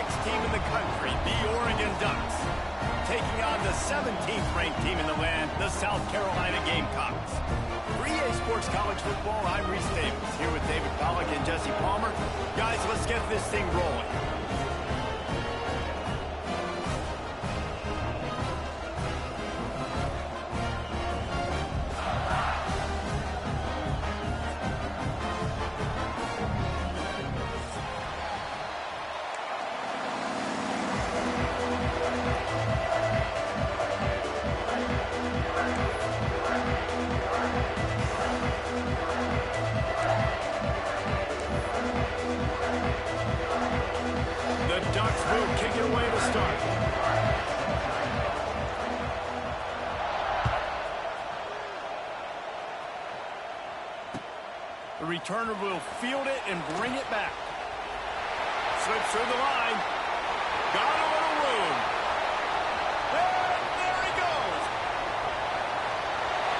sixth team in the country, the Oregon Ducks, taking on the 17th ranked team in the land, the South Carolina Gamecocks. For EA Sports College Football, I'm Reese Davis, here with David Pollack and Jesse Palmer. Guys, let's get this thing rolling. The returner will field it and bring it back. Slips through the line. Got a little room. And there he goes.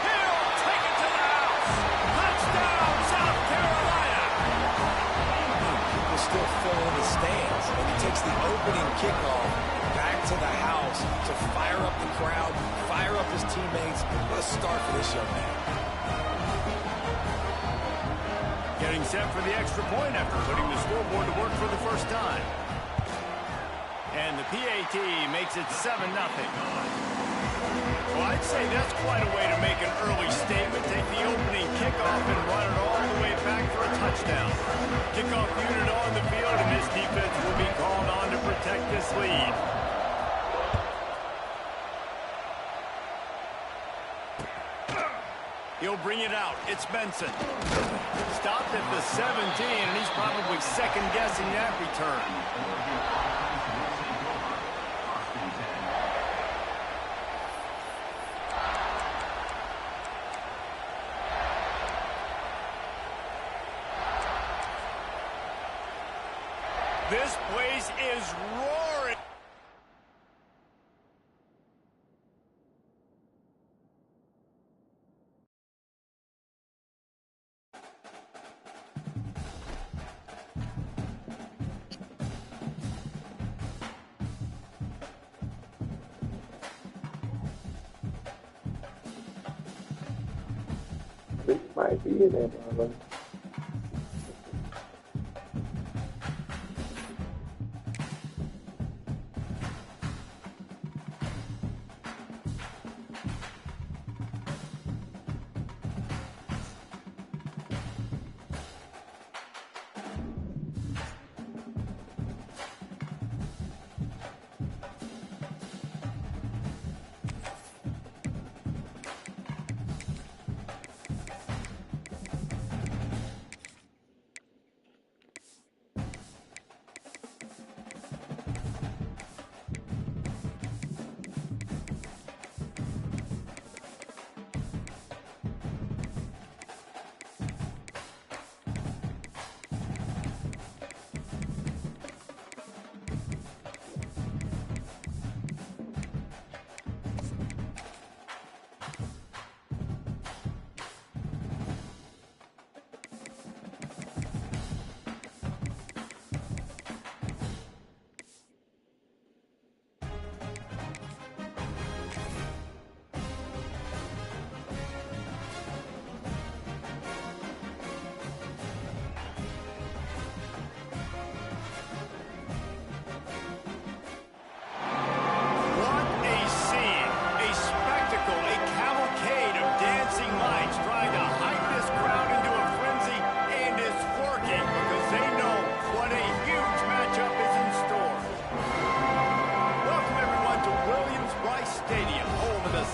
He'll take it to the house. Touchdown, South Carolina. People still fill in the stands, and he takes the opening kickoff back to the house to fire up the crowd, fire up his teammates. What a start for this young man. Getting set for the extra point after putting the scoreboard to work for the first time. And the PAT makes it 7-0. Well, I'd say that's quite a way to make an early statement. Take the opening kickoff and run it all the way back for a touchdown. Kickoff unit on the field, and this defense will be called on to protect this lead. He'll bring it out. It's Benson. Stopped at the 17, and he's probably second-guessing that return. This place is roaring. This might be in there, brother.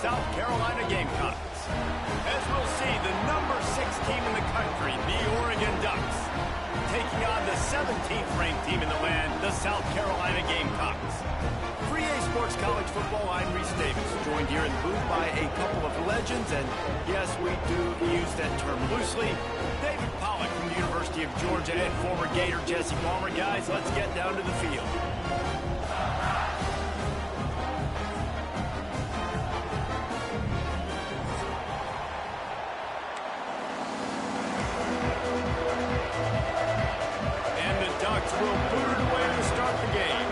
South Carolina Gamecocks. As we'll see, the number 6 team in the country, the Oregon Ducks, taking on the 17th ranked team in the land, the South Carolina Gamecocks. For EA Sports College Football, I'm Reese Davis, joined here in the booth by a couple of legends, and yes, we do use that term loosely. David Pollack from the University of Georgia and former Gator Jesse Palmer. Guys, let's get down to the field. Will boot it away to start the game.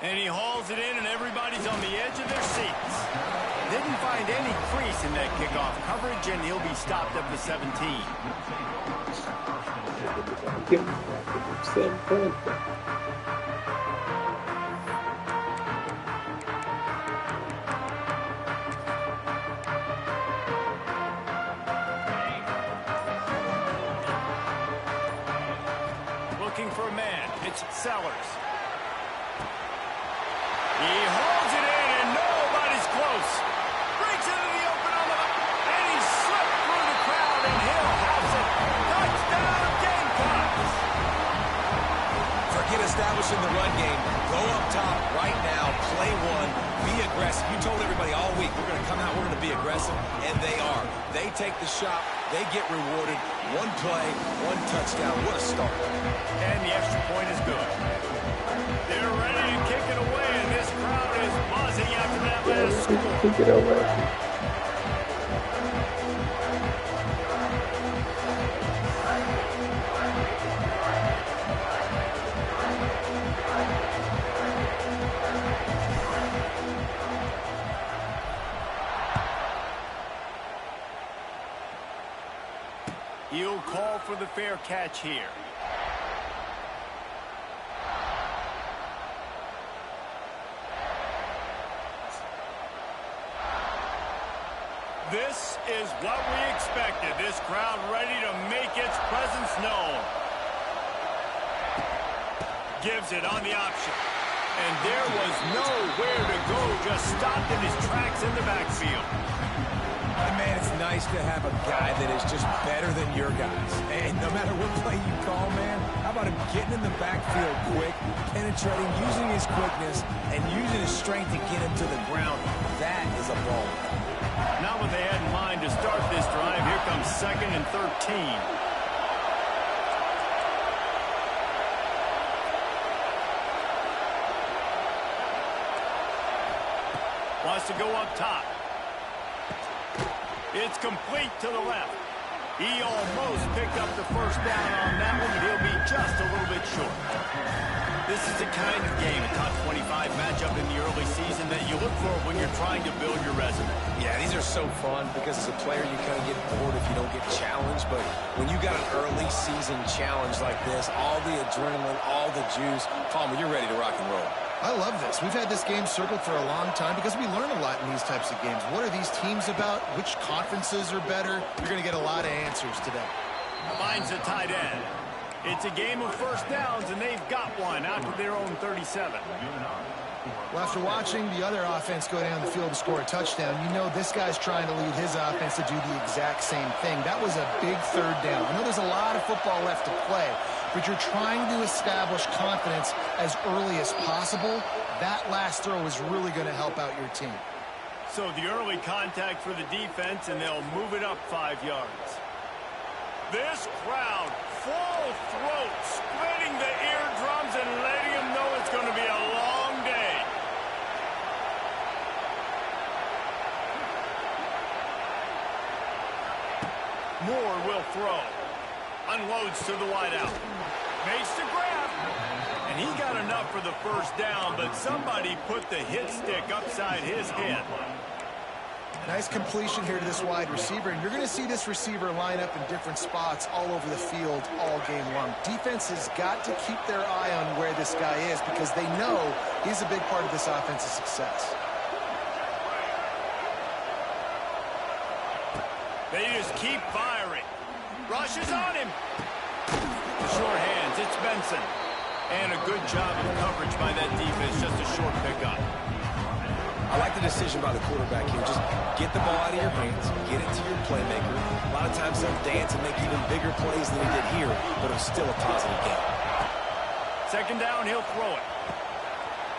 And he hauls it in, and everybody's on the edge of their seats. Didn't find any crease in that kickoff coverage, and he'll be stopped at the 17. Looking for a man. It's Sellers. He holds it in, and nobody's close. Breaks into the open on the... And he slipped through the crowd, and Hill has it. Touchdown, Gamecocks! Forget establishing the run game. Go up top right now. Play one. Be aggressive. You told everybody all week, we're going to come out, we're going to be aggressive, and they are. They take the shot. They get rewarded. One play, one touchdown. What a start. And the extra point is good. They're ready to kick it away, and this crowd is buzzing after that last score. Kick it away. He'll call for the fair catch here. This is what we expected. This crowd ready to make its presence known. Gives it on the option. And there was nowhere to go. Just stopped in his tracks in the backfield. And man, it's nice to have a guy that is just better than your guys. And no matter what play you call, man, how about him getting in the backfield quick, penetrating, using his quickness, and using his strength to get him to the ground. That is a ball. Not what they had in mind to start this drive. Here comes 2nd and 13. Wants to go up top. It's complete to the left. He almost picked up the first down on that one, but he'll be just a little bit short. This is the kind of game, a top 25 matchup in the early season, that you look for when you're trying to build your resume. Yeah, these are so fun because as a player you kind of get bored if you don't get challenged, but when you got an early season challenge like this, all the adrenaline, all the juice, Palmer, you're ready to rock and roll. I love this. We've had this game circled for a long time because we learn a lot in these types of games. What are these teams about? Which conferences are better? You're going to get a lot of answers today. Finds a tight end. It's a game of first downs, and they've got one out to their own 37. Well, after watching the other offense go down the field to score a touchdown, you know this guy's trying to lead his offense to do the exact same thing. That was a big third down. I know there's a lot of football left to play, but you're trying to establish confidence as early as possible. That last throw is really going to help out your team. So the early contact for the defense, and they'll move it up 5 yards. This crowd, full throat, splitting the eardrums and letting them know it's going to be a long day. Moore will throw. Unloads to the wideout. Makes the grab. And he got enough for the first down, but somebody put the hit stick upside his head. Nice completion here to this wide receiver, and you're going to see this receiver line up in different spots all over the field all game long. Defense has got to keep their eye on where this guy is because they know he's a big part of this offense's success. They just keep firing. Rushes on him. Short hands, it's Benson. And a good job of coverage by that defense, just a short pickup. I like the decision by the quarterback here. Just get the ball out of your hands, get it to your playmaker. A lot of times they'll dance and make even bigger plays than he did here, but it was still a positive game. 2nd down, he'll throw it.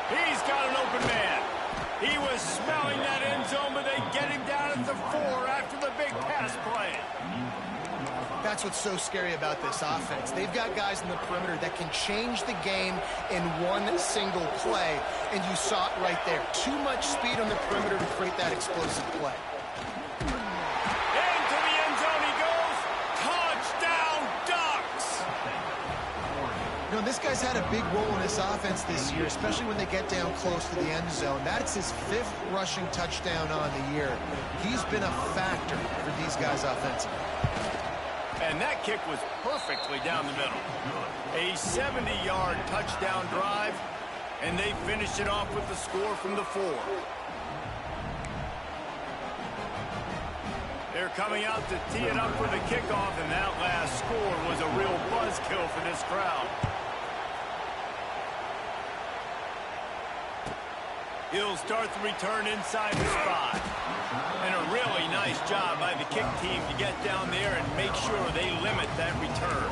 He's got an open man. He was smelling that end zone, but they get him down at the 4 after the big pass play. That's what's so scary about this offense. They've got guys in the perimeter that can change the game in one single play, and you saw it right there. Too much speed on the perimeter to create that explosive play. Into the end zone he goes. Touchdown, Ducks! You know, know, this guy's had a big role in this offense this year, especially when they get down close to the end zone. That's his 5th rushing touchdown on the year. He's been a factor for these guys offensively. And that kick was perfectly down the middle. A 70-yard touchdown drive, and they finished it off with the score from the 4. They're coming out to tee it up for the kickoff, and that last score was a real buzzkill for this crowd. He'll start the return inside the spot. And a really nice job by the kick team to get down there and make sure they limit that return.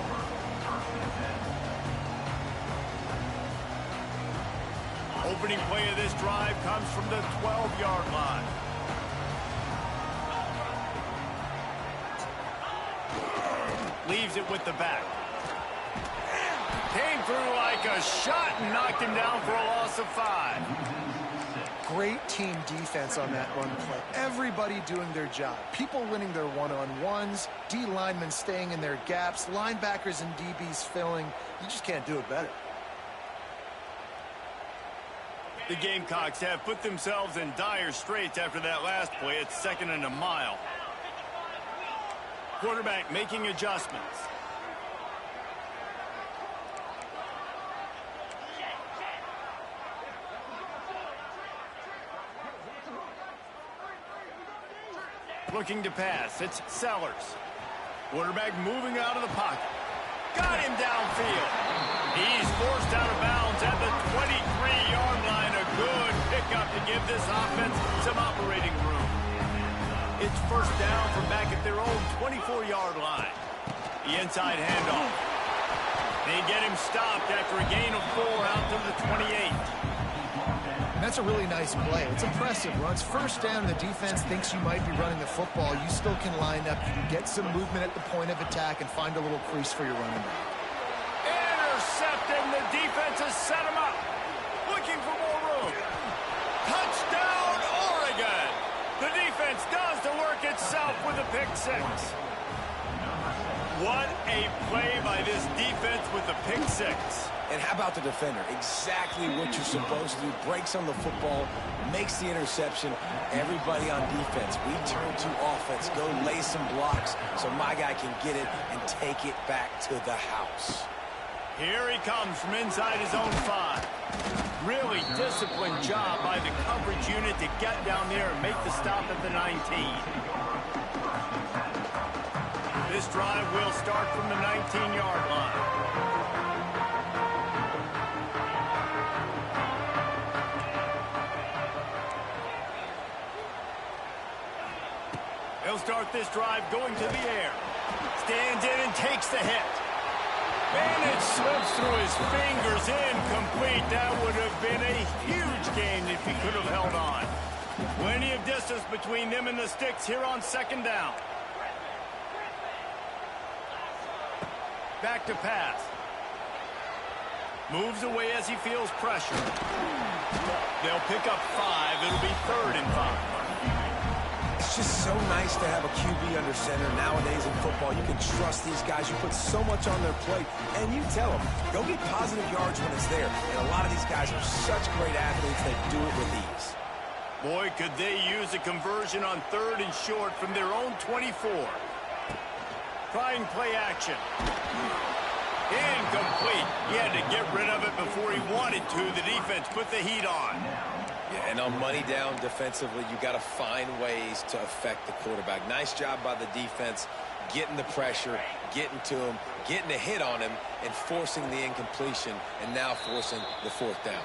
Opening play of this drive comes from the 12-yard line. Leaves it with the back. Came through like a shot and knocked him down for a loss of 5. Great team defense on that run play. Everybody doing their job. People winning their one-on-ones, D linemen staying in their gaps, linebackers and DBs filling. You just can't do it better. The Gamecocks have put themselves in dire straits after that last play. It's 2nd and a mile. Quarterback making adjustments. Looking to pass. It's Sellers. Quarterback moving out of the pocket. Got him downfield. He's forced out of bounds at the 23-yard line. A good pickup to give this offense some operating room. It's 1st down from back at their own 24-yard line. The inside handoff. They get him stopped after a gain of 4 out to the 28. And that's a really nice play. It's impressive. Runs 1st down, the defense thinks you might be running the football. You still can line up. You can get some movement at the point of attack and find a little crease for your running back. Intercepted, and the defense has set him up. Looking for more room. Touchdown, Oregon! The defense does the work itself with a pick 6. What a play by this defense with the pick 6. And how about the defender? Exactly what you're supposed to do. Breaks on the football, makes the interception. Everybody on defense, we turn to offense. Go lay some blocks so my guy can get it and take it back to the house. Here he comes from inside his own 5. Really disciplined job by the coverage unit to get down there and make the stop at the 19. This drive will start from the 19-yard line. He'll start this drive going to the air. Stands in and takes the hit. And it slips through his fingers, incomplete. That would have been a huge gain if he could have held on. Plenty of distance between them and the sticks here on 2nd down. Back to pass. Moves away as he feels pressure. They'll pick up 5. It'll be 3rd and 5. It's just so nice to have a QB under center. Nowadays in football, you can trust these guys. You put so much on their plate, and you tell them, go get positive yards when it's there. And a lot of these guys are such great athletes, they do it with ease. Boy, could they use a conversion on 3rd and short from their own 24. Trying play action. Incomplete. He had to get rid of it before he wanted to. The defense put the heat on. Yeah, and on money down defensively, you got to find ways to affect the quarterback. Nice job by the defense, getting the pressure, getting to him, getting a hit on him, and forcing the incompletion, and now forcing the 4th down.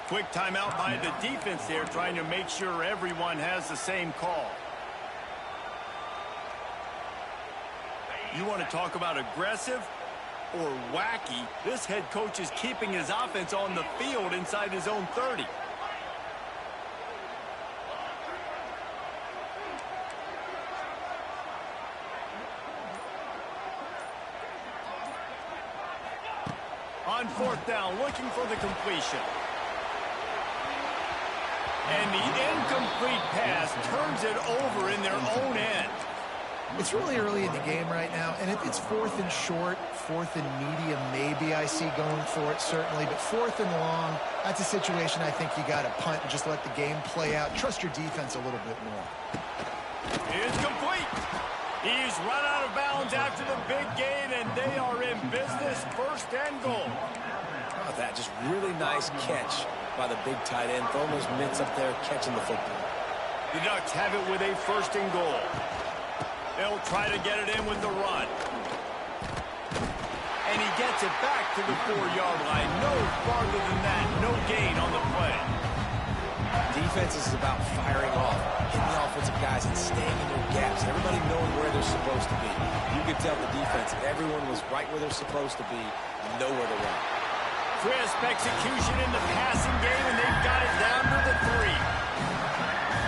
Quick timeout by the defense there, trying to make sure everyone has the same call. You want to talk about aggressive or wacky? This head coach is keeping his offense on the field inside his own 30. On 4th down, looking for the completion. And the incomplete pass turns it over in their own end. It's really early in the game right now, and if it's 4th and short, 4th and medium, maybe I see going for it, certainly. But 4th and long, that's a situation I think you got to punt and just let the game play out. Trust your defense a little bit more. It's complete. He's run out of bounds after the big gain, and they are in business. 1st and goal. Oh, that just really nice catch by the big tight end. Throwing those mitts up there, catching the football. The Ducks have it with a 1st and goal. They'll try to get it in with the run. And he gets it back to the 4-yard line. No farther than that. No gain on the play. Defense is about firing off, hitting the offensive guys and staying in their gaps. Everybody knowing where they're supposed to be. You could tell the defense, everyone was right where they're supposed to be, nowhere to run. Crisp execution in the passing game, and they've got it down to the 3.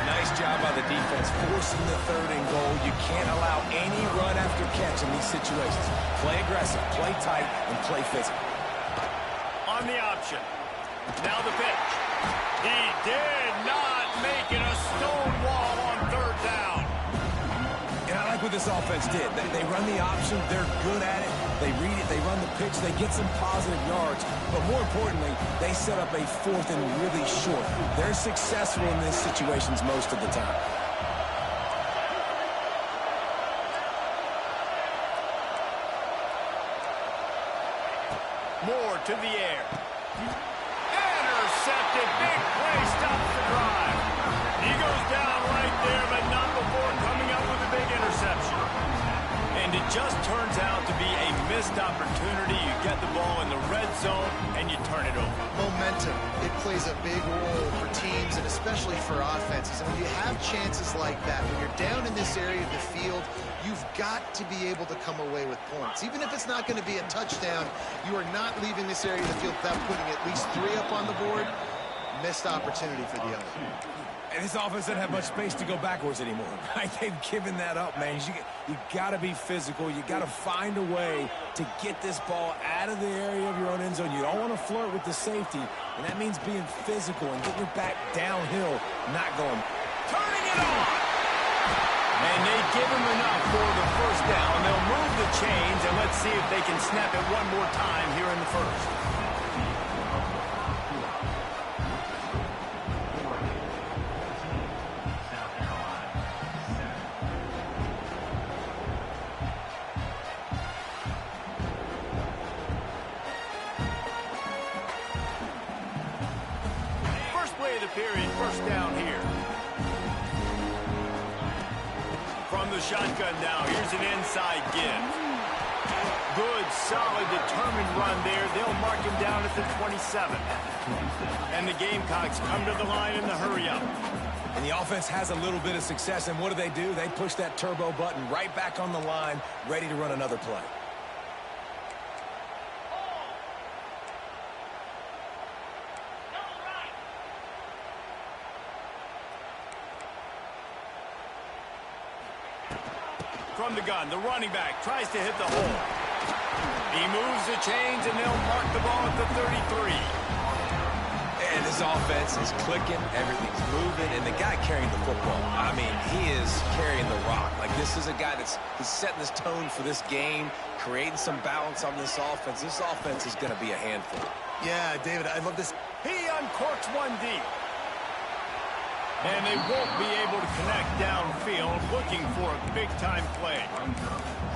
Nice job by the defense, forcing the 3rd and goal. You can't allow any run after catch in these situations. Play aggressive, play tight, and play physical. On the option. Now the pitch. He did not make it a stone wall on 3rd down. And I like what this offense did. They run the option. They're good at it. They read it. They run the pitch. They get some positive yards. But more importantly, they set up a 4th and really short. They're successful in these situations most of the time. Moore to the air. Intercepted. Big play. Stops the drive. He goes down right there, but not before coming up with a big interception. And it just turns out to be a missed opportunity. You get the ball in the red zone, and you turn it over. Momentum. It plays a big role for teams and especially for offenses. And when you have chances like that, when you're down in this area of the field, you've got to be able to come away with points. Even if it's not going to be a touchdown, you are not leaving this area of the field without putting at least 3 up on the board. Missed opportunity for the other. And this offense doesn't have much space to go backwards anymore, right? They've given that up, man. You got to be physical. You got to find a way to get this ball out of the area of your own end zone. You don't want to flirt with the safety, and that means being physical and getting your back downhill, not going. Turning it on! And they give him enough for the 1st down. They'll move the chains, and let's see if they can snap it one more time here in the 1st. Period. 1st down here. From the shotgun now, here's an inside give. Good, solid, determined run there. They'll mark him down at the 27. And the Gamecocks come to the line in the hurry-up. And the offense has a little bit of success, and what do? They push that turbo button right back on the line, ready to run another play. From the gun, the running back tries to hit the hole. He moves the chains, and they'll mark the ball at the 33. And this offense is clicking, everything's moving, and the guy carrying the football, I mean, he is carrying the rock. Like, this is a guy he's setting this tone for this game, creating some balance on this offense. This offense is going to be a handful. Yeah, David, I love this. He uncorks one deep. And they won't be able to connect downfield, looking for a big-time play.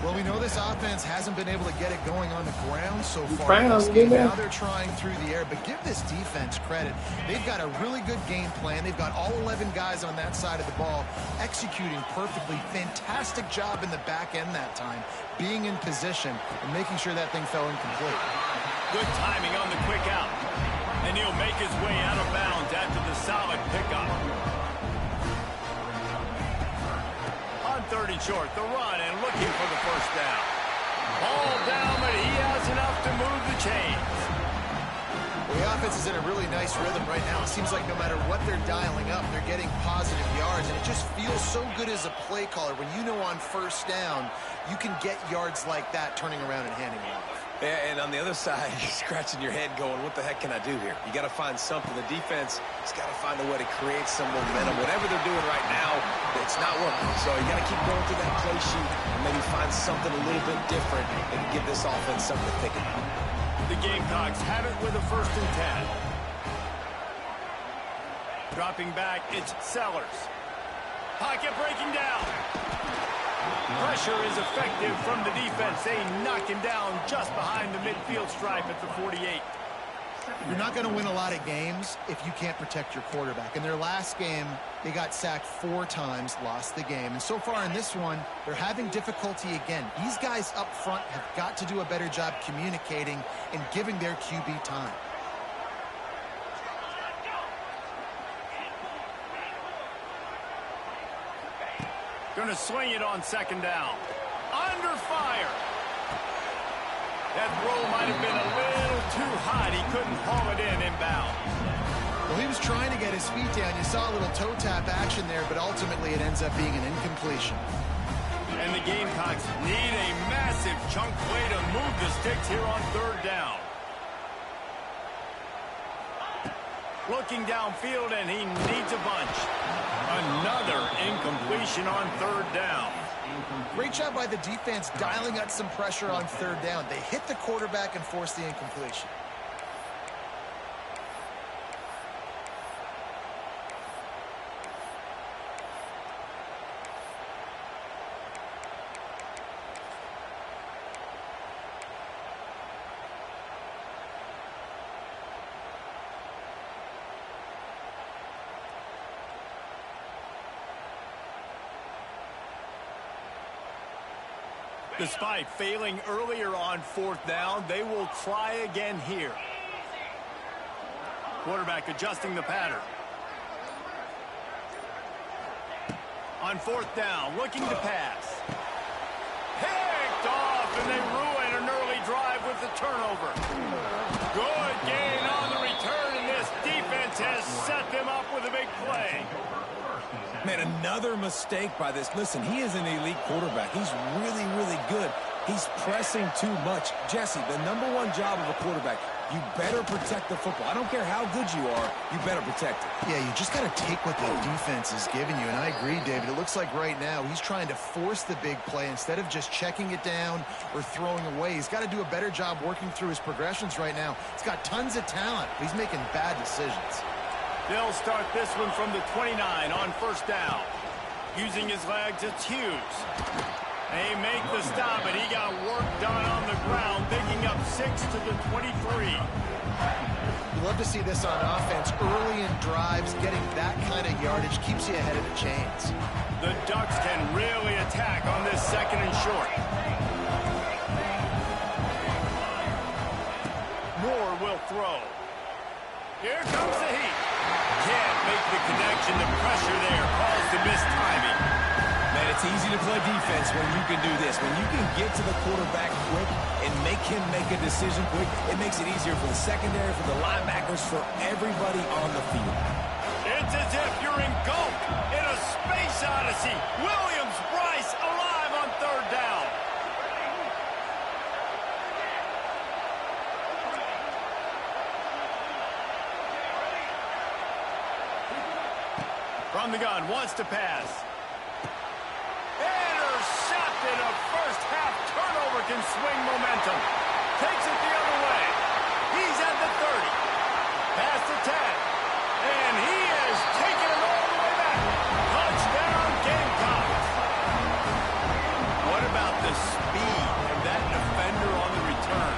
Well, we know this offense hasn't been able to get it going on the ground so far in this game. Now they're trying through the air, but give this defense credit. They've got a really good game plan. They've got all 11 guys on that side of the ball executing perfectly. Fantastic job in the back end that time, being in position and making sure that thing fell incomplete. Good timing on the quick out. And he'll make his way out of bounds after the solid pickup. On 3rd and short, the run and looking for the 1st down. Ball down, but he has enough to move the chains. Well, the offense is in a really nice rhythm right now. It seems like no matter what they're dialing up, they're getting positive yards, and it just feels so good as a play caller when you know on 1st down you can get yards like that turning around and handing it off. Yeah, and on the other side, you're scratching your head going, what the heck can I do here? You got to find something. The defense has got to find a way to create some momentum. Whatever they're doing right now, it's not working. So you got to keep going through that play sheet and maybe find something a little bit different and give this offense something to think about. The Gamecocks have it with a 1st and 10. Dropping back, it's Sellers. Pocket breaking down. Pressure is effective from the defense. They knock him down just behind the midfield stripe at the 48. You're not going to win a lot of games if you can't protect your quarterback. In their last game, they got sacked 4 times, lost the game. And so far in this one, they're having difficulty again. These guys up front have got to do a better job communicating and giving their QB time. Going to swing it on 2nd down. Under fire. That throw might have been a little too hot. He couldn't haul it in inbound. Well, he was trying to get his feet down. You saw a little toe tap action there, but ultimately it ends up being an incompletion. And the Gamecocks need a massive chunk play to move the sticks here on 3rd down. Looking downfield, and he needs a bunch. Another incompletion on 3rd down. Great job by the defense dialing up some pressure on 3rd down. They hit the quarterback and forced the incompletion. Despite failing earlier on 4th down, they will try again here. Quarterback adjusting the pattern. On 4th down, looking to pass. Picked off, and they ruin an early drive with the turnover. Good gain on the return, and this defense has set them up with a big play. Man, another mistake by this. Listen, he is an elite quarterback. He's really, really good. He's pressing too much. Jesse, the #1 job of a quarterback, you better protect the football. I don't care how good you are, you better protect it. Yeah, you just got to take what the defense is giving you, and I agree, David. It looks like right now he's trying to force the big play instead of just checking it down or throwing away. He's got to do a better job working through his progressions right now. He's got tons of talent, but he's making bad decisions. They'll start this one from the 29 on 1st down. Using his legs, it's Hughes. They make the stop, and he got work done on the ground, picking up 6 to the 23. You love to see this on offense. Early in drives, getting that kind of yardage keeps you ahead of the chains. The Ducks can really attack on this 2nd and short. Moore will throw. Here comes the heat. Can't make the connection. The pressure there caused the missed timing. Man, it's easy to play defense when you can do this. When you can get to the quarterback quick and make him make a decision quick, it makes it easier for the secondary, for the linebackers, for everybody on the field. It's as if you're engulfed in a space odyssey. Williams-Brice alive on 3rd down. From the gun, wants to pass. Intercepted. A first-half turnover can swing momentum. Takes it the other way. He's at the 30. Past the 10. And he has taken it all the way back. Touchdown, Gamecocks. What about the speed of that defender on the return?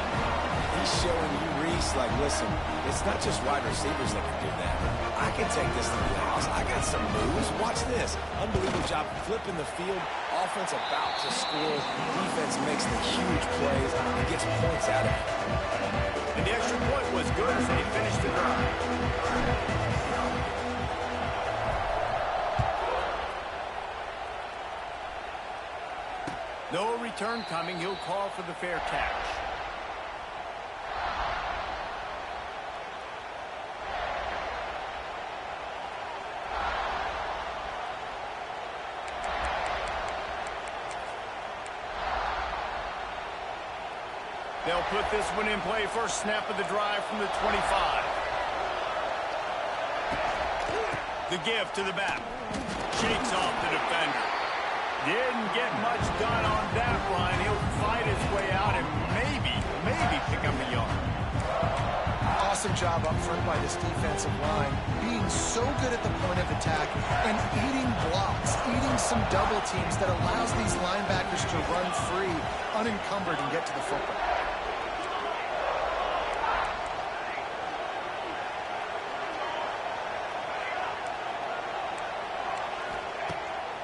He's showing you, Reese, like, listen, it's not just wide receivers that can do that. I can take this to the house. I got some moves. Watch this. Unbelievable job flipping the field. Offense about to score. Defense makes the huge plays and gets points out of it. And the extra point was good as they finished the drive. No return coming. He'll call for the fair catch. They'll put this one in play. First snap of the drive from the 25. The give to the back. Shakes off the defender. Didn't get much done on that run. He'll fight his way out and maybe pick up a yard. Awesome job up front by this defensive line, being so good at the point of attack and eating blocks, eating some double teams that allows these linebackers to run free, unencumbered, and get to the football.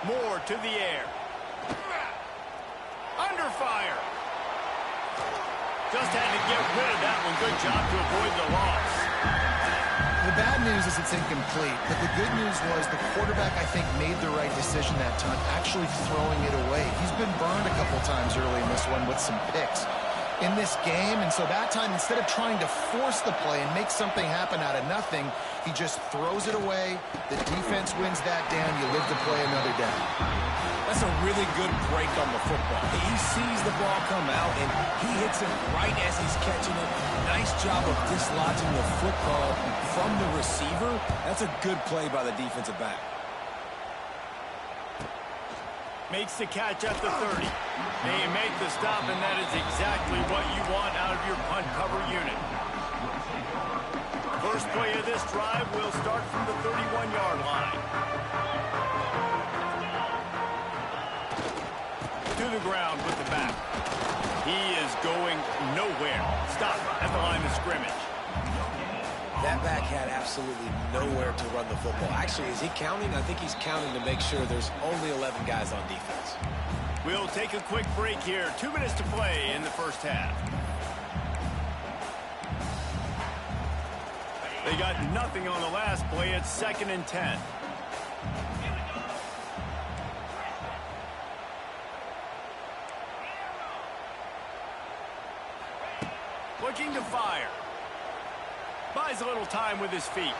Moore to the air. Under fire. Just had to get rid of that one. Good job to avoid the loss. The bad news is it's incomplete, but the good news was the quarterback, I think, made the right decision that time, actually throwing it away. He's been burned a couple times early in this one with some picks in this game, and so that time, instead of trying to force the play and make something happen out of nothing, he just throws it away. The defense wins that down. You live to play another down. That's a really good break on the football. He sees the ball come out, and he hits it right as he's catching it. Nice job of dislodging the football from the receiver. That's a good play by the defensive back. Makes the catch at the 30. They make the stop, and that is exactly what you want out of your punt cover unit. First play of this drive will start from the 31-yard line. To the ground with the back. He is going nowhere. Stop at the line of scrimmage. That back had absolutely nowhere to run the football. Actually, is he counting? I think he's counting to make sure there's only 11 guys on defense. We'll take a quick break here. 2 minutes to play in the first half. They got nothing on the last play. It's 2nd and 10. Looking to fire. Buys a little time with his feet.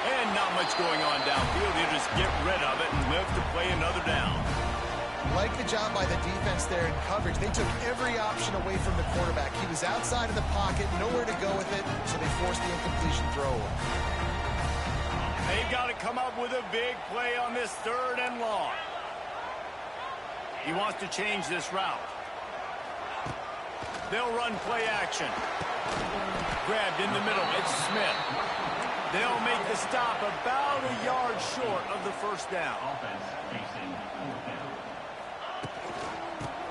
And not much going on downfield. He'll just get rid of it and live to play another down. Like the job by the defense there in coverage. They took every option away from the quarterback. He was outside of the pocket, nowhere to go with it, so they forced the incompletion throw. They've got to come up with a big play on this 3rd and long. He wants to change this route. They'll run play action. Grabbed in the middle. It's Smith. They'll make the stop about a yard short of the first down.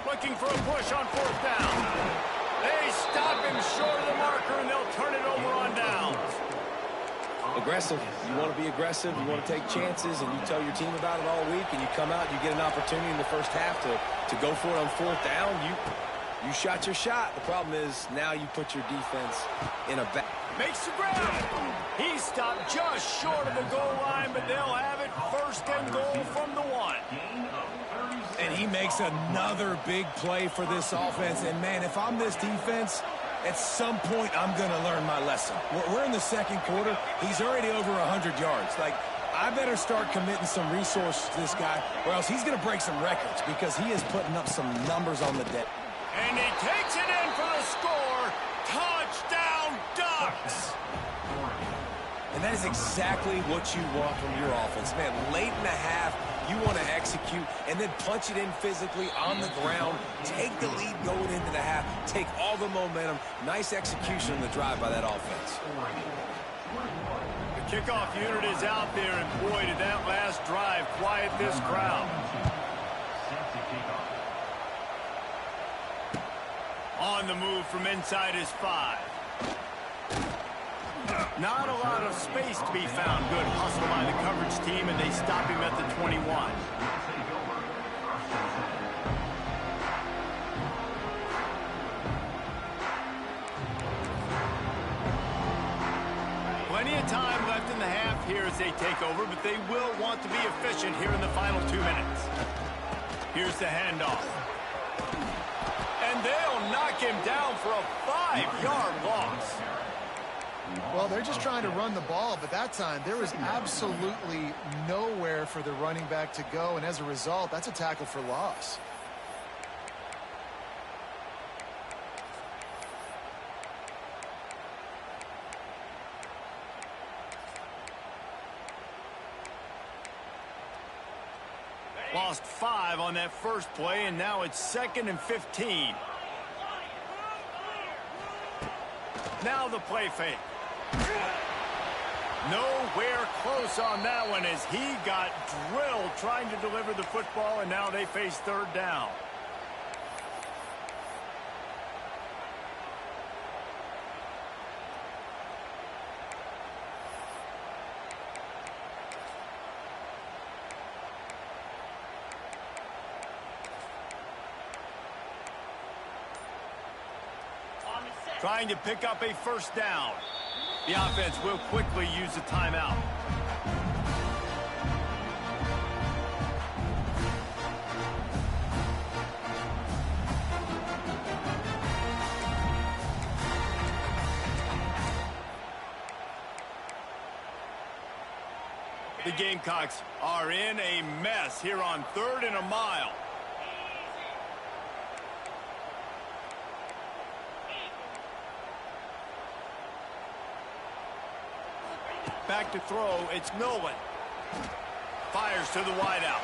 Looking for a push on 4th down. They stop him short of the marker, and they'll turn it over on downs. Aggressive. You want to be aggressive. You want to take chances, and you tell your team about it all week, and you come out and you get an opportunity in the first half to go for it on 4th down. You shot your shot. The problem is now you put your defense in a back. Makes the grab. He stopped just short of the goal line, but they'll have it 1st and goal from the 1. And he makes another big play for this offense. And, man, if I'm this defense, at some point I'm going to learn my lesson. We're in the 2nd quarter. He's already over 100 yards. Like, I better start committing some resources to this guy, or else he's going to break some records because he is putting up some numbers on the day. And he takes it in for the score. Touchdown, Ducks! And that is exactly what you want from your offense. Man, late in the half, you want to execute and then punch it in physically on the ground, take the lead going into the half, take all the momentum. Nice execution in the drive by that offense. The kickoff unit is out there, and boy, did that last drive quiet this crowd. On the move from inside his 5. Not a lot of space to be found. Good hustle by the coverage team, and they stop him at the 21. Plenty of time left in the half here as they take over, but they will want to be efficient here in the final 2 minutes. Here's the handoff. And they'll knock him down for a 5-yard loss. Well, they're just trying to run the ball, but that time there was absolutely nowhere for the running back to go, and as a result, that's a tackle for loss. Lost 5 on that first play, and now it's 2nd and 15. Now the play fake. Nowhere close on that one as he got drilled trying to deliver the football, and now they face 3rd down. Trying to pick up a 1st down. The offense will quickly use a timeout. The Gamecocks are in a mess here on 3rd and a mile. Back to throw, it's Millen. Fires to the wideout.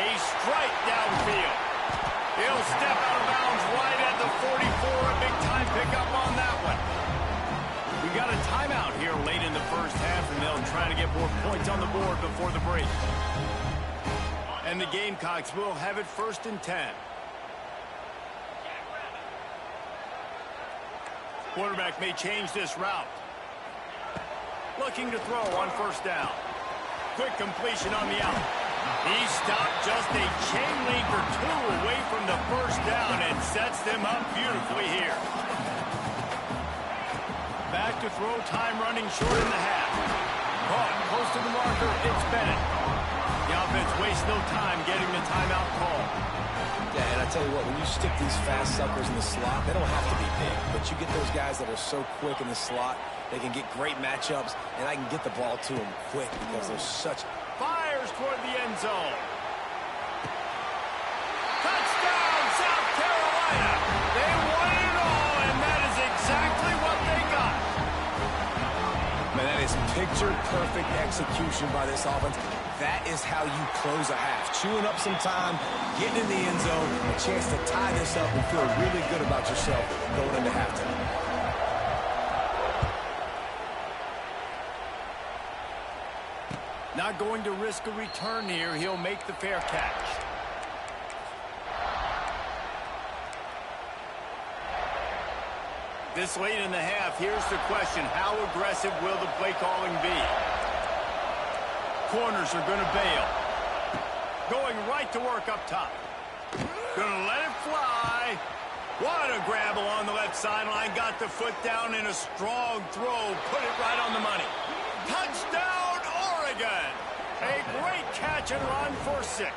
A strike downfield. He'll step out of bounds right at the 44. A big-time pickup on that one. We got a timeout here late in the first half, and they'll try to get more points on the board before the break. And the Gamecocks will have it 1st and 10. Quarterback may change this route. Looking to throw on 1st down. Quick completion on the out. He stopped just a chain link or 2 away from the 1st down and sets them up beautifully here. Back to throw, time running short in the half. Caught close to the marker, it's Bennett. The offense wastes no time getting the timeout call. Yeah, and I tell you what, when you stick these fast suckers in the slot, they don't have to be big, but you get those guys that are so quick in the slot, they can get great matchups, and I can get the ball to them quick because they're such... Fires toward the end zone. Touchdown, South Carolina. They won it all, and that is exactly what they got. Man, that is picture-perfect execution by this offense. That is how you close a half. Chewing up some time, getting in the end zone, a chance to tie this up and feel really good about yourself going into halftime. Not going to risk a return here. He'll make the fair catch. This late in the half, here's the question. How aggressive will the play calling be? Corners are going to bail. Going right to work up top. Going to let it fly. What a grab along the left sideline. Got the foot down in a strong throw. Put it right on the money. Touchdown, Oregon. A great catch and run for 6.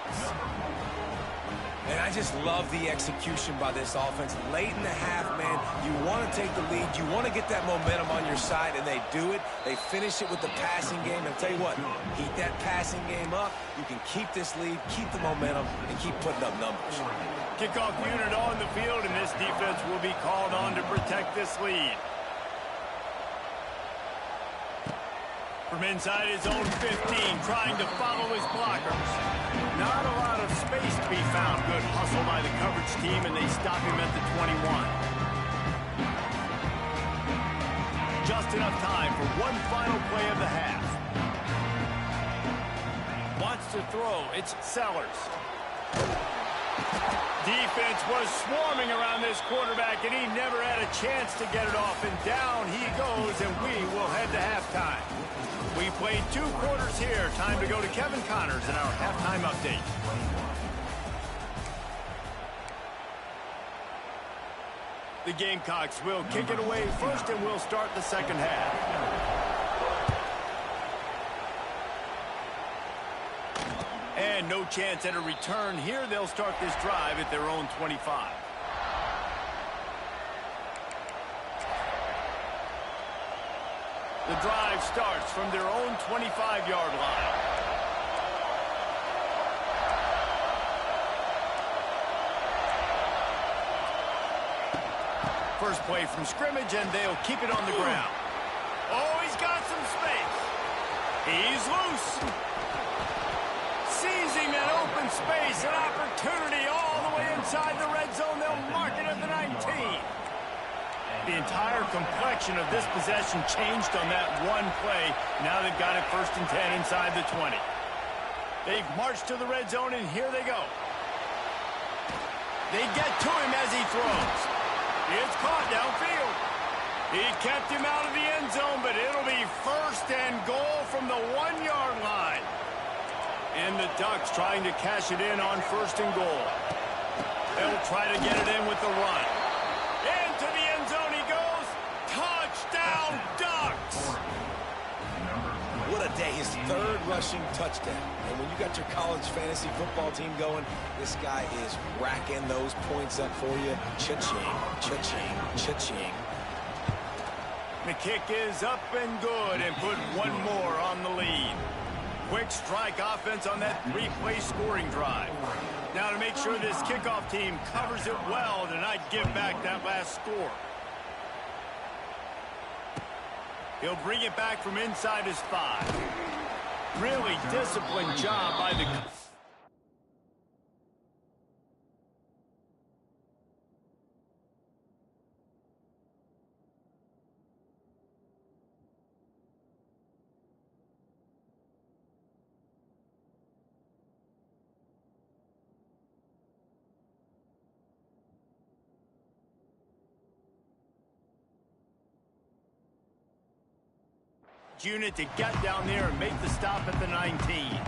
And I just love the execution by this offense. Late in the half, man, you want to take the lead. You want to get that momentum on your side, and they do it. They finish it with the passing game. And I'll tell you what, heat that passing game up. You can keep this lead, keep the momentum, and keep putting up numbers. Kickoff unit on the field, and this defense will be called on to protect this lead. From inside his own 15, trying to follow his blockers. Not a lot of space to be found. Good hustle by the coverage team, and they stop him at the 21. Just enough time for one final play of the half. Wants to throw. It's Sellers. Defense was swarming around this quarterback, and he never had a chance to get it off. And down he goes, and we will head to halftime. We played 2 quarters here. Time to go to Kevin Connors in our halftime update. The Gamecocks will kick it away first, and we'll start the second half. And no chance at a return here. They'll start this drive at their own 25. The drive starts from their own 25-yard line. First play from scrimmage, and they'll keep it on the ground. Oh, he's got some space. He's loose. Sees Using an open space, an opportunity all the way inside the red zone. They'll mark it at the 19. The entire complexion of this possession changed on that one play. Now they've got it 1st and 10 inside the 20. They've marched to the red zone, and here they go. They get to him as he throws. It's caught downfield. He kept him out of the end zone, but it'll be 1st and goal from the 1-yard line. And the Ducks trying to cash it in on 1st and goal. They'll try to get it in with the run. Into the end zone he goes. Touchdown, Ducks! What a day. His 3rd rushing touchdown. And when you got your college fantasy football team going, this guy is racking those points up for you. Cha-ching, cha-ching, cha-ching. The kick is up and good, and put one more on the lead. Quick strike offense on that 3-play scoring drive. Now to make sure this kickoff team covers it well to not give back that last score. He'll bring it back from inside his 5. Really disciplined job by the... unit to get down there and make the stop at the 19.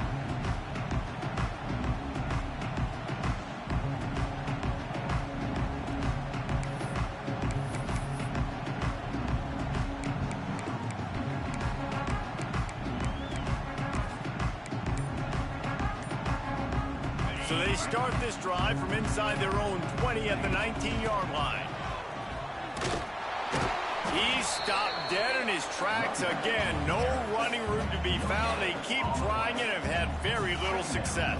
So they start this drive from inside their own 20 at the 19-yard line. He's stopped dead in his tracks again. No running room to be found. They keep trying it and have had very little success.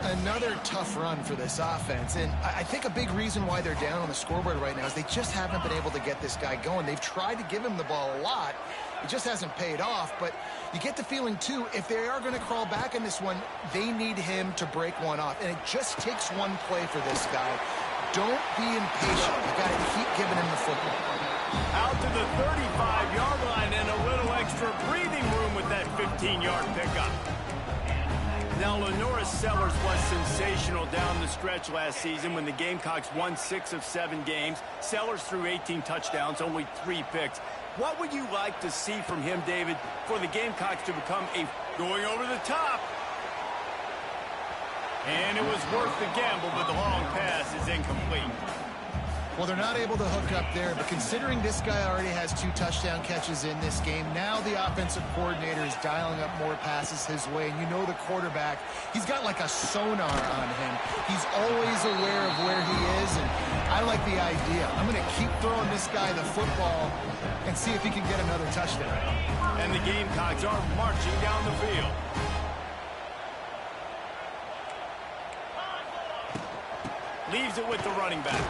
Another tough run for this offense, and I think a big reason why they're down on the scoreboard right now is they just haven't been able to get this guy going. They've tried to give him the ball a lot. It just hasn't paid off, but you get the feeling, too, if they are going to crawl back in this one, they need him to break one off, and it just takes one play for this guy. Don't be impatient. You got to keep giving him the football. Out to the 35-yard line and a little extra breathing room with that 15-yard pickup. Now, Lenoris Sellers was sensational down the stretch last season when the Gamecocks won 6 of 7 games. Sellers threw 18 touchdowns, only 3 picks. What would you like to see from him, David, for the Gamecocks to become a... Going over the top. And it was worth the gamble, but the long pass is incomplete. Well, they're not able to hook up there, but considering this guy already has 2 touchdown catches in this game, now the offensive coordinator is dialing up more passes his way. And you know the quarterback, he's got like a sonar on him. He's always aware of where he is, and I like the idea. I'm going to keep throwing this guy the football and see if he can get another touchdown. And the Gamecocks are marching down the field. Leaves it with the running back.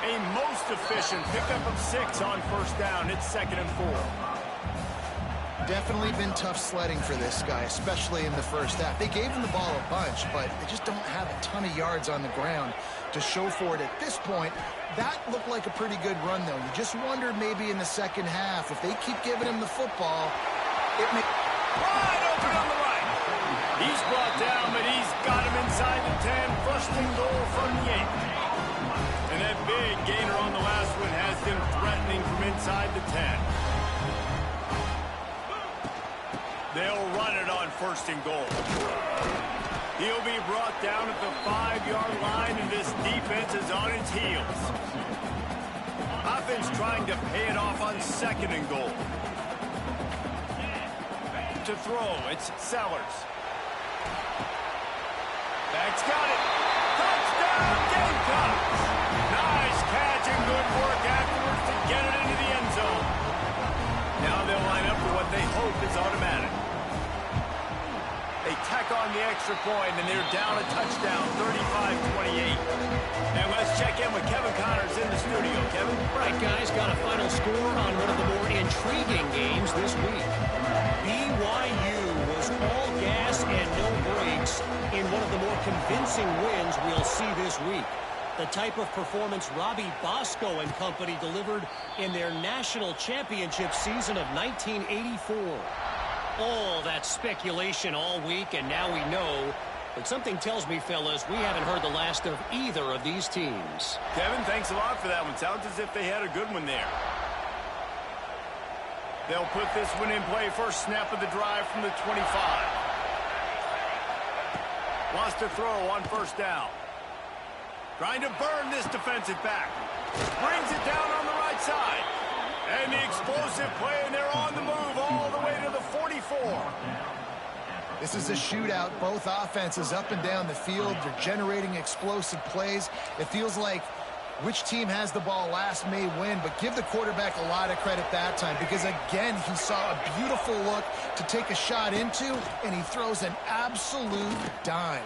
A most efficient pickup of 6 on 1st down. It's 2nd and 4. Definitely been tough sledding for this guy, especially in the first half. They gave him the ball a bunch, but they just don't have a ton of yards on the ground to show for it at this point. That looked like a pretty good run, though. You just wondered maybe in the second half, if they keep giving him the football, it may... Wide open on the right. He's brought down, but he's got him inside the 10. 1st and goal from the 8. And that big gainer on the last one has them threatening from inside the 10. They'll run it on 1st and goal. He'll be brought down at the 5-yard line, and this defense is on its heels. Offense trying to pay it off on 2nd and goal. To throw, it's Sellers. Back's got it. Touchdown, Gamecocks! Nice catch and good work afterwards to get it into the end zone. Now they'll line up for what they hope is automatic. They tack on the extra point, and they're down a touchdown, 35-28. And let's check in with Kevin Connors in the studio. Kevin? Right, guys, got a final score on one of the more intriguing games this week. BYU was all gas and convincing wins we'll see this week. The type of performance Robbie Bosco and company delivered in their national championship season of 1984. All that speculation all week, and now we know. But something tells me, fellas, we haven't heard the last of either of these teams. Kevin, thanks a lot for that one. Sounds as if they had a good one there. They'll put this one in play. First snap of the drive from the 25. Lost to throw on first down. Trying to burn this defensive back. Brings it down on the right side. And the explosive play, and they're on the move all the way to the 44. This is a shootout. Both offenses up and down the field. They're generating explosive plays. It feels like which team has the ball last may win, but give the quarterback a lot of credit that time because, again, he saw a beautiful look to take a shot into, and he throws an absolute dime.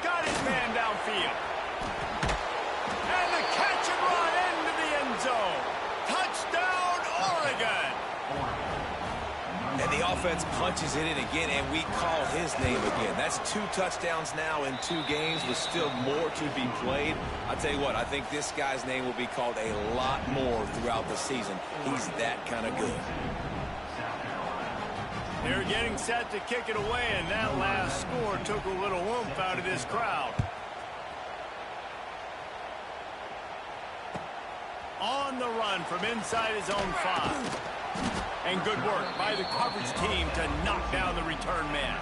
Got his man downfield. And the catch and run into the end zone. Touchdown, Oregon. And the offense punches it in again, and we call his name again. That's 2 touchdowns now in 2 games with still more to be played. I'll tell you what, I think this guy's name will be called a lot more throughout the season. He's that kind of good. They're getting set to kick it away, and that last score took a little oomph out of this crowd. On the run from inside his own 5. And good work by the coverage team to knock down the return man.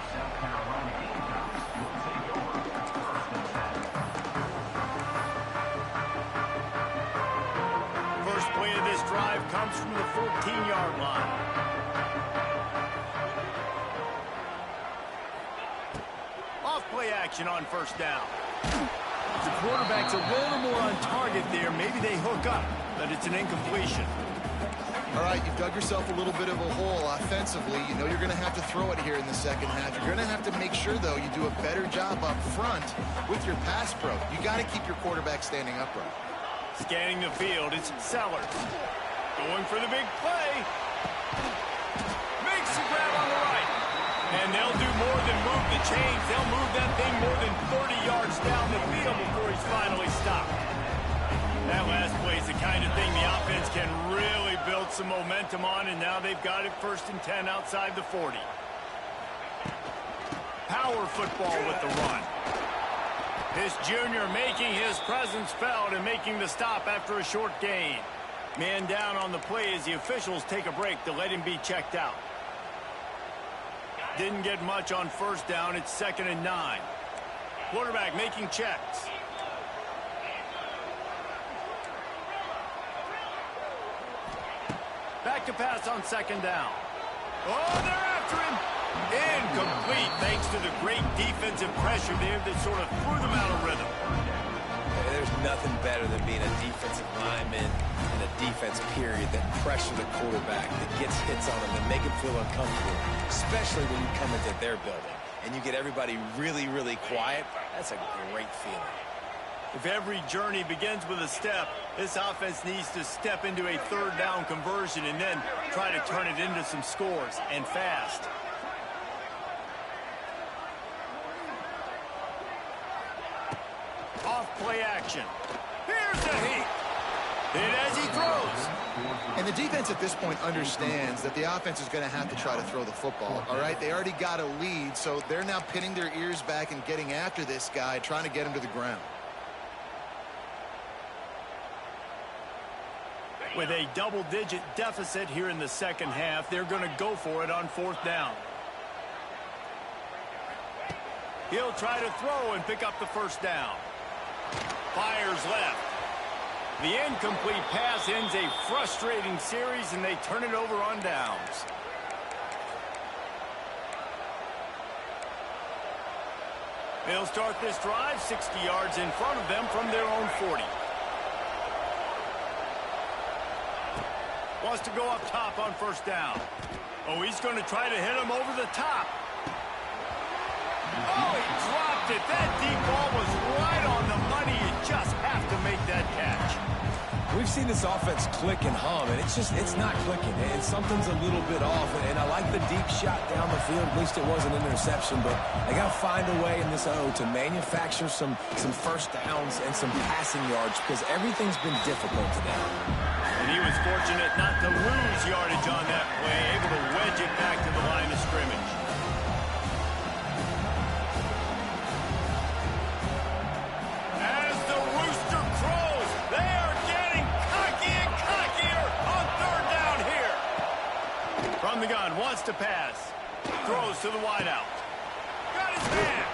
First play of this drive comes from the 14-yard line. Off play action on first down. The quarterback's a little more on target there. Maybe they hook up, but it's an incompletion. All right, you've dug yourself a little bit of a hole offensively. You know you're going to have to throw it here in the second half. You're going to have to make sure, though, you do a better job up front with your pass pro. You got to keep your quarterback standing upright. Scanning the field, it's Sellers. Going for the big play. Makes the grab on the right. And they'll do more than move the chains. They'll move that thing more than 30 yards down the field before he's finally stopped. That last play is the kind of thing the offense can really build some momentum on, and now they've got it 1st and 10 outside the 40. Power football with the run. This junior making his presence felt and making the stop after a short gain. Man down on the play as the officials take a break to let him be checked out. Didn't get much on first down. It's 2nd and 9. Quarterback making checks. Back to pass on 2nd down. Oh, they're after him. Incomplete thanks to the great defensive pressure there that sort of threw them out of rhythm. There's nothing better than being a defensive lineman in a defense period that pressure the quarterback, that gets hits on him, that make him feel uncomfortable, especially when you come into their building and you get everybody really, really quiet. That's a great feeling. If every journey begins with a step, this offense needs to step into a 3rd down conversion and then try to turn it into some scores, and fast. Off play action. Here's the heat. Hit as he throws. And the defense at this point understands that the offense is going to have to try to throw the football, all right? They already got a lead, so they're now pinning their ears back and getting after this guy, trying to get him to the ground. With a double-digit deficit here in the second half, they're going to go for it on 4th down. He'll try to throw and pick up the first down. Fires left. The incomplete pass ends a frustrating series, and they turn it over on downs. They'll start this drive 60 yards in front of them from their own 40. Wants to go up top on 1st down. Oh, he's going to try to hit him over the top. Oh, he dropped it. That deep ball was right on the money. You just have to make that catch. We've seen this offense click and hum, and it's not clicking. And something's a little bit off. And I like the deep shot down the field. At least it wasn't an interception, but they got to find a way in this O to manufacture some first downs and some passing yards because everything's been difficult today. And he was fortunate not to lose yardage on that play, able to wedge it back to the line of scrimmage. As the rooster crows, they are getting cocky and cockier on third down here. From the gun, wants to pass. Throws to the wideout. Got his man.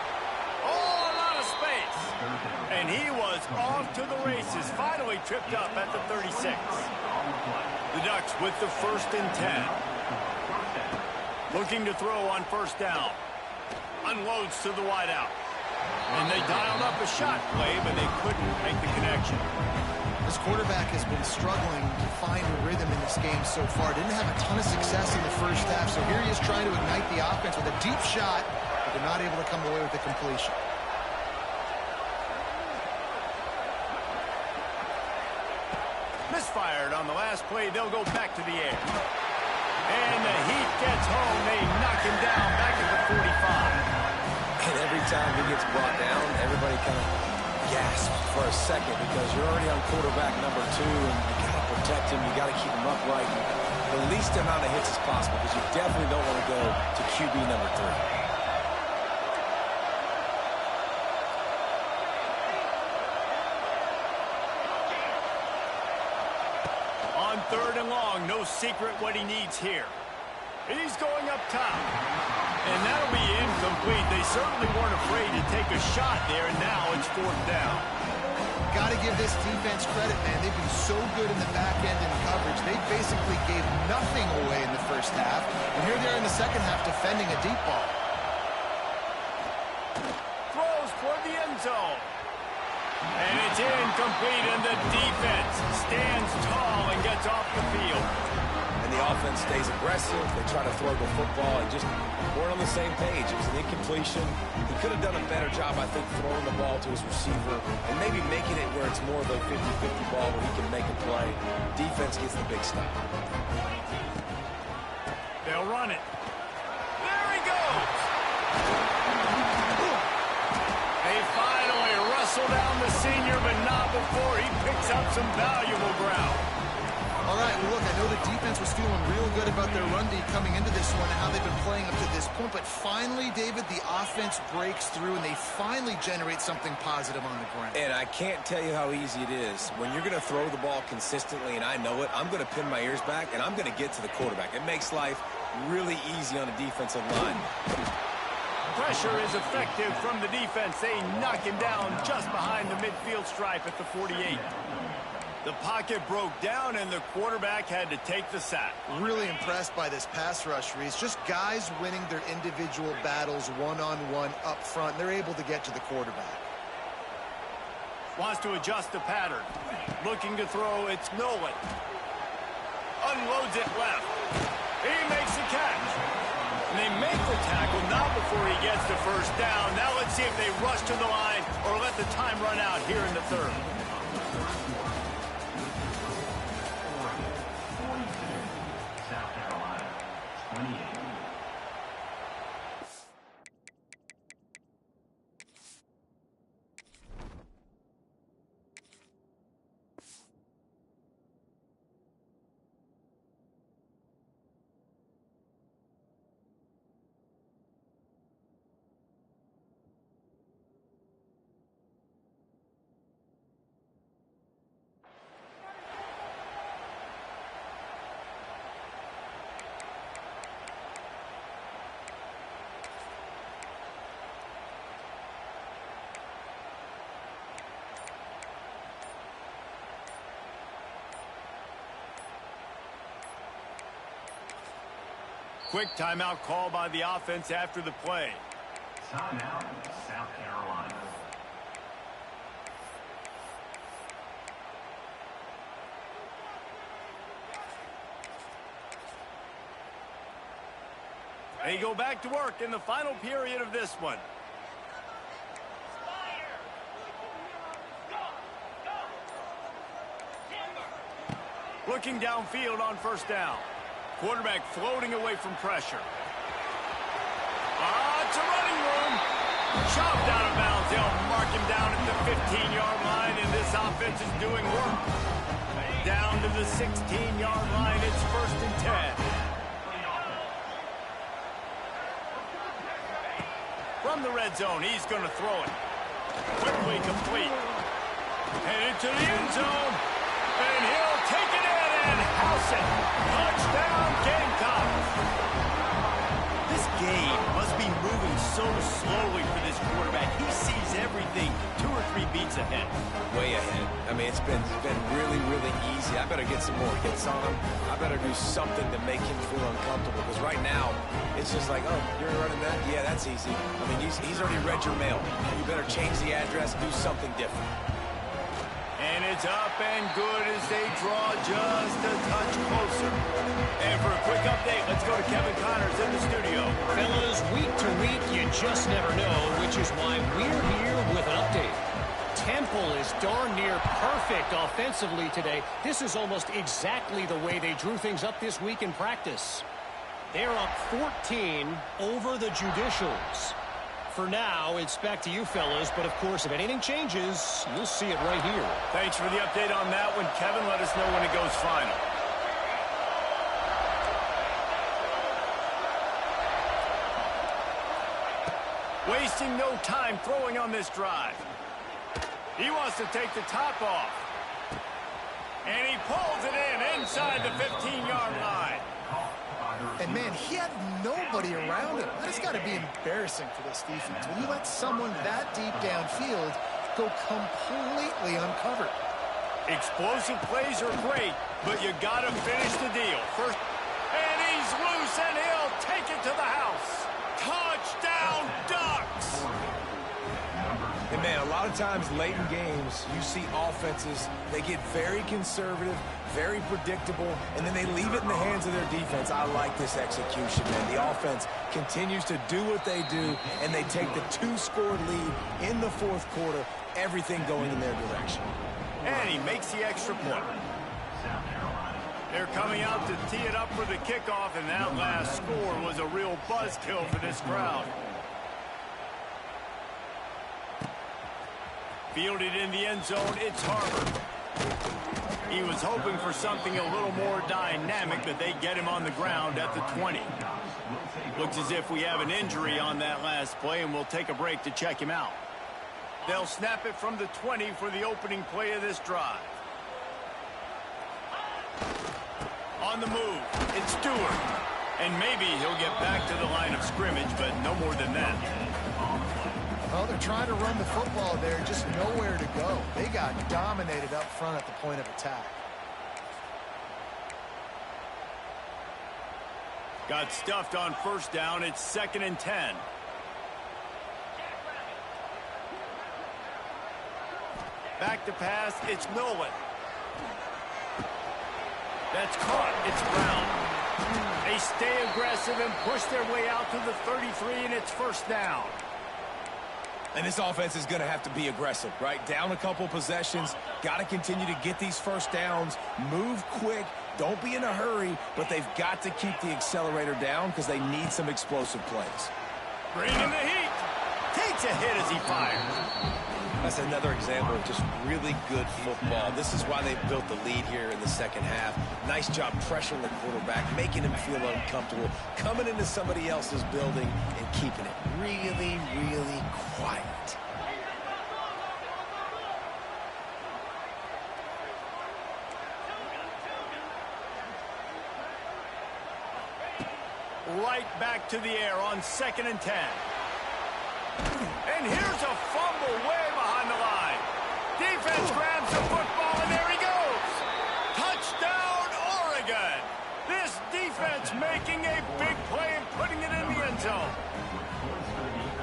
Oh, a lot of space. And he was off to the races. Finally tripped up at the 36. The Ducks with the 1st and 10. Looking to throw on first down. Unloads to the wideout. And they dialed up a shot play, but they couldn't make the connection. This quarterback has been struggling to find a rhythm in this game so far. Didn't have a ton of success in the first half, so here he is trying to ignite the offense with a deep shot, but they're not able to come away with the completion. Misfired on the last play. They'll go back to the air. And the heat gets home. They knock him down back at the 45. And every time he gets brought down, everybody kind of gasps for a second because you're already on quarterback number 2, and you got to protect him. You got to keep him upright. The least amount of hits as possible because you definitely don't want to go to QB number 3. Third and long, no secret what he needs here. He's going up top. And that'll be incomplete. They certainly weren't afraid to take a shot there, and now it's 4th down. Got to give this defense credit, man. They've been so good in the back end in coverage. They basically gave nothing away in the first half. And here they are in the second half defending a deep ball. Throws toward the end zone. And it's incomplete, and the defense stands tall and gets off the field. And the offense stays aggressive. They try to throw the football and just weren't on the same page. It was an incompletion. He could have done a better job, I think, throwing the ball to his receiver and maybe making it where it's more of a 50-50 ball where he can make a play. Defense gets the big stop. They'll run it. There he goes. They finally wrestle down the senior, but not before he picks up some valuable ground. All right, well, look, I know the defense was feeling real good about their run D coming into this one and how they've been playing up to this point, but finally, David, the offense breaks through and they finally generate something positive on the ground. And I can't tell you how easy it is. When you're going to throw the ball consistently, and I know it, I'm going to pin my ears back, and I'm going to get to the quarterback. It makes life really easy on a defensive line. Pressure is effective from the defense. They knock him down just behind the midfield stripe at the 48. The pocket broke down, and the quarterback had to take the sack. Really impressed by this pass rush, Reese. Just guys winning their individual battles one-on-one up front. They're able to get to the quarterback. Wants to adjust the pattern. Looking to throw, it's Nolan. Unloads it left. He makes the catch. And they make the tackle, not before he gets the first down. Now let's see if they rush to the line or let the time run out here in the third. South Carolina, 28. Quick timeout call by the offense after the play. Timeout, South Carolina. They go back to work in the final period of this one. Looking downfield on first down. Quarterback floating away from pressure. It's a running room. Chopped out of bounds. They'll mark him down at the 15-yard line, and this offense is doing work. Down to the 16-yard line. It's 1st and 10. From the red zone, he's going to throw it. Quickly complete. And into the end zone. And he'll take it in and house it. Touchdown, Gamecocks. This game must be moving so slowly for this quarterback. He sees everything 2 or 3 beats ahead. Way ahead. I mean, it's been really, really easy. I better get some more hits on him. I better do something to make him feel uncomfortable. Because right now, it's just like, oh, you're running that? Yeah, that's easy. I mean, he's already read your mail. You better change the address, do something different. And it's up and good as they draw just a touch closer. And for a quick update, let's go to Kevin Connors in the studio. Fellas, week to week, you just never know, which is why we're here with an update. Temple is darn near perfect offensively today. This is almost exactly the way they drew things up this week in practice. They're up 14 over the Judicials. For now, it's back to you, fellas. But, of course, if anything changes, you'll see it right here. Thanks for the update on that one, Kevin. Let us know when it goes final. Wasting no time throwing on this drive. He wants to take the top off. And he pulls it in inside the 15-yard line. And, man, he had nobody around him. That has got to be embarrassing for this defense. When you let someone that deep downfield go completely uncovered. Explosive plays are great, but you got to finish the deal. First, and he's loose, and he'll take it to the house. Touchdown, Ducks! And, man, a lot of times late in games, you see offenses, they get very conservative, very predictable, and then they leave it in the hands of their defense. I like this execution, man. The offense continues to do what they do, and they take the 2-score lead in the 4th quarter, everything going in their direction. And he makes the extra point. They're coming out to tee it up for the kickoff, and that last score was a real buzzkill for this crowd. Fielded in the end zone, it's Harvard. He was hoping for something a little more dynamic, but they get him on the ground at the 20. Looks as if we have an injury on that last play, and we'll take a break to check him out. They'll snap it from the 20 for the opening play of this drive. On the move, it's Stewart. And maybe he'll get back to the line of scrimmage, but no more than that. Well, they're trying to run the football there, just nowhere to go. They got dominated up front at the point of attack. Got stuffed on first down. It's 2nd and 10. Back to pass. It's Nolan. That's caught. It's Brown. They stay aggressive and push their way out to the 33, and it's first down. And this offense is going to have to be aggressive, right? Down a couple possessions, got to continue to get these first downs, move quick, don't be in a hurry, but they've got to keep the accelerator down because they need some explosive plays. Bringing the heat. Takes a hit as he fires. That's another example of just really good football. This is why they built the lead here in the second half. Nice job pressuring the quarterback, making him feel uncomfortable, coming into somebody else's building and keeping it really, really quiet. Right back to the air on 2nd and 10. And here's a fumble way behind the line. Defense grabs the football, and there he goes. Touchdown, Oregon. This defense making a big play and putting it in the end zone.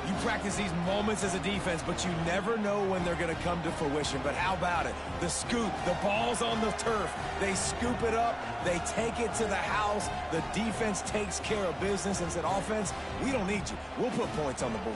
You practice these moments as a defense, but you never know when they're going to come to fruition. But how about it? The scoop, the ball's on the turf. They scoop it up. They take it to the house. The defense takes care of business and said, offense, we don't need you. We'll put points on the board.